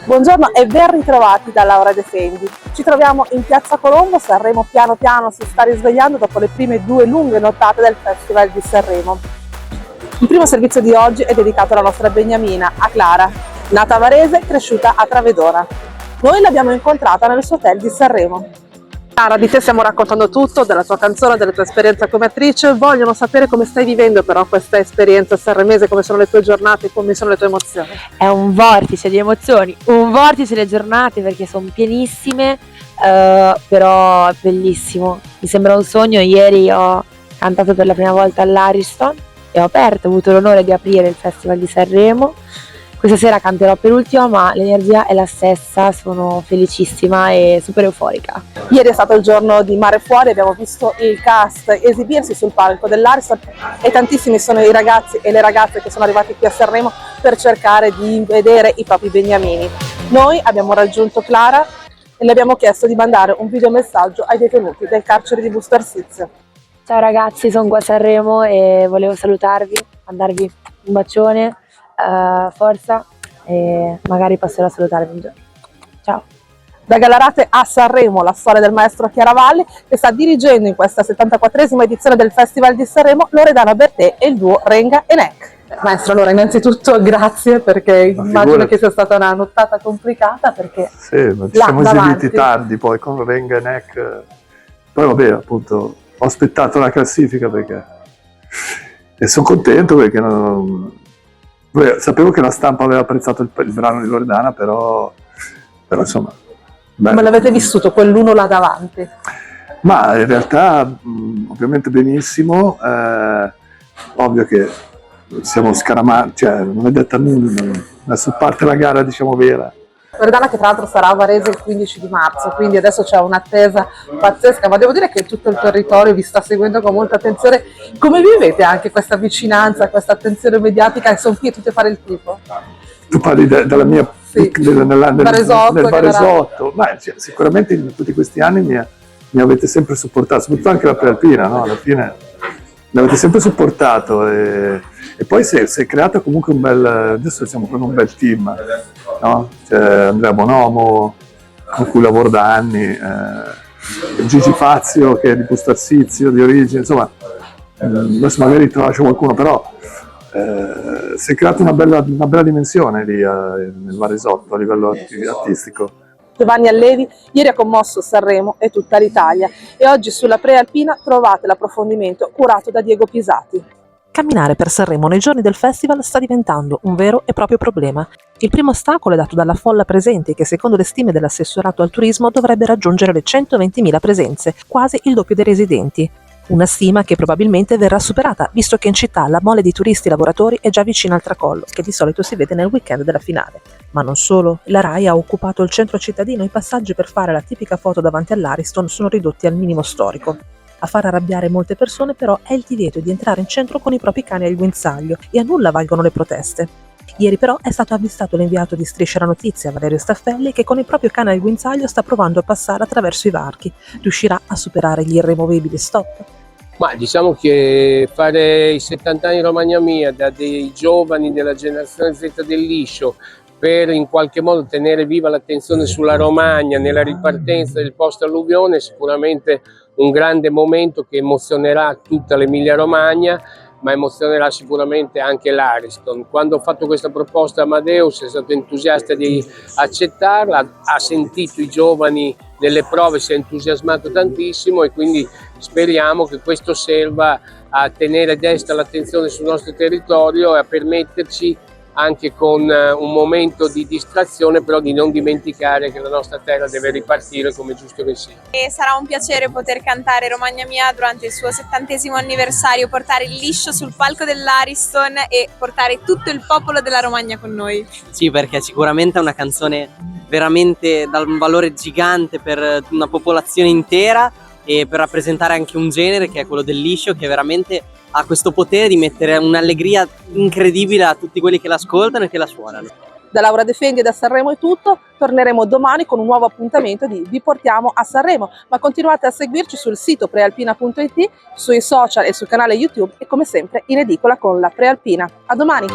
Buongiorno e ben ritrovati da Laura De Fendi. Ci troviamo in Piazza Colombo, Sanremo piano piano si sta risvegliando dopo le prime 2 lunghe nottate del Festival di Sanremo. Il primo servizio di oggi è dedicato alla nostra beniamina, a Clara, nata a Varese, cresciuta a Travedona. Noi l'abbiamo incontrata nel suo hotel di Sanremo. Clara, di te stiamo raccontando tutto, della tua canzone, della tua esperienza come attrice. Vogliono sapere come stai vivendo però questa esperienza sanremese, come sono le tue giornate, come sono le tue emozioni. È un vortice di emozioni, un vortice le giornate perché sono pienissime, però è bellissimo. Mi sembra un sogno. Ieri ho cantato per la prima volta all'Ariston e ho avuto l'onore di aprire il Festival di Sanremo. Questa sera canterò per ultima, ma l'energia è la stessa, sono felicissima e super euforica. Ieri è stato il giorno di Mare Fuori, abbiamo visto il cast esibirsi sul palco dell'Ariston e tantissimi sono i ragazzi e le ragazze che sono arrivati qui a Sanremo per cercare di vedere i propri beniamini. Noi abbiamo raggiunto Clara e le abbiamo chiesto di mandare un videomessaggio ai detenuti del carcere di Busto Arsizio. Ciao ragazzi, sono qua a Sanremo e volevo salutarvi, mandarvi un bacione. Forza e magari passerò a salutarvi un giorno. Ciao. Da Gallarate a Sanremo, la storia del maestro Chiaravalli, che sta dirigendo in questa 74esima edizione del Festival di Sanremo Loredana Bertè e il duo Renga e Nek. Maestro, allora innanzitutto grazie, perché immagino che sia stata una nottata complicata, perché sì, ma ci siamo esibiti tardi poi con Renga e Nek. Poi vabbè, appunto ho aspettato la classifica perché e sono contento perché sapevo che la stampa aveva apprezzato il brano di Loredana, però insomma. Come l'avete vissuto quell'uno là davanti? Ma in realtà ovviamente benissimo, ovvio che siamo scaramati, cioè non è detta nulla, adesso parte la gara diciamo vera. Loredana che tra l'altro sarà a Varese il 15 di marzo, quindi adesso c'è un'attesa pazzesca, ma devo dire che tutto il territorio vi sta seguendo con molta attenzione. Come vivete anche questa vicinanza, questa attenzione mediatica e sono qui tutti a fare il tifo? Tu parli della mia sì, nel Baresotto, Baresotto, ma sicuramente in tutti questi anni mi avete sempre supportato, soprattutto anche la prealpina, no? Alla fine mi avete sempre supportato e poi si è creato comunque adesso siamo proprio un bel team, no? C'è Andrea Bonomo con cui lavoro da anni, Gigi Fazio che è di Busto Arsizio di origine, insomma adesso magari tralascio qualcuno, però si è creata una bella dimensione lì nel Varesotto a livello artistico. Giovanni Allevi ieri ha commosso Sanremo e tutta l'Italia e oggi sulla prealpina trovate l'approfondimento curato da Diego Pisati. Camminare per Sanremo nei giorni del festival sta diventando un vero e proprio problema. Il primo ostacolo è dato dalla folla presente che secondo le stime dell'assessorato al turismo dovrebbe raggiungere le 120.000 presenze, quasi il doppio dei residenti. Una stima che probabilmente verrà superata, visto che in città la mole di turisti lavoratori è già vicina al tracollo, che di solito si vede nel weekend della finale. Ma non solo, la RAI ha occupato il centro cittadino e i passaggi per fare la tipica foto davanti all'Ariston sono ridotti al minimo storico. A far arrabbiare molte persone però è il divieto di entrare in centro con i propri cani al guinzaglio e a nulla valgono le proteste. Ieri però è stato avvistato l'inviato di Striscia la Notizia, Valerio Staffelli, che con il proprio cane al guinzaglio sta provando a passare attraverso i varchi. Riuscirà a superare gli irremovibili stop? Ma diciamo che fare i 70 anni Romagna Mia da dei giovani della generazione Z del liscio per in qualche modo tenere viva l'attenzione sulla Romagna nella ripartenza del post-alluvione è sicuramente un grande momento che emozionerà tutta l'Emilia Romagna, ma emozionerà sicuramente anche l'Ariston. Quando ho fatto questa proposta a Amadeus è stato entusiasta di accettarla, ha sentito i giovani nelle prove, si è entusiasmato tantissimo e quindi speriamo che questo serva a tenere desta l'attenzione sul nostro territorio e a permetterci anche con un momento di distrazione, però di non dimenticare che la nostra terra deve ripartire come è giusto che sia. E sarà un piacere poter cantare Romagna Mia durante il suo 70° anniversario, portare il liscio sul palco dell'Ariston e portare tutto il popolo della Romagna con noi. Sì, perché sicuramente è una canzone veramente dal valore gigante per una popolazione intera e per rappresentare anche un genere che è quello del liscio, che veramente ha questo potere di mettere un'allegria incredibile a tutti quelli che l'ascoltano e che la suonano. Da Laura De Fendi e da Sanremo è tutto, torneremo domani con un nuovo appuntamento di Vi portiamo a Sanremo, ma continuate a seguirci sul sito prealpina.it, sui social e sul canale YouTube e come sempre in edicola con la Prealpina. A domani!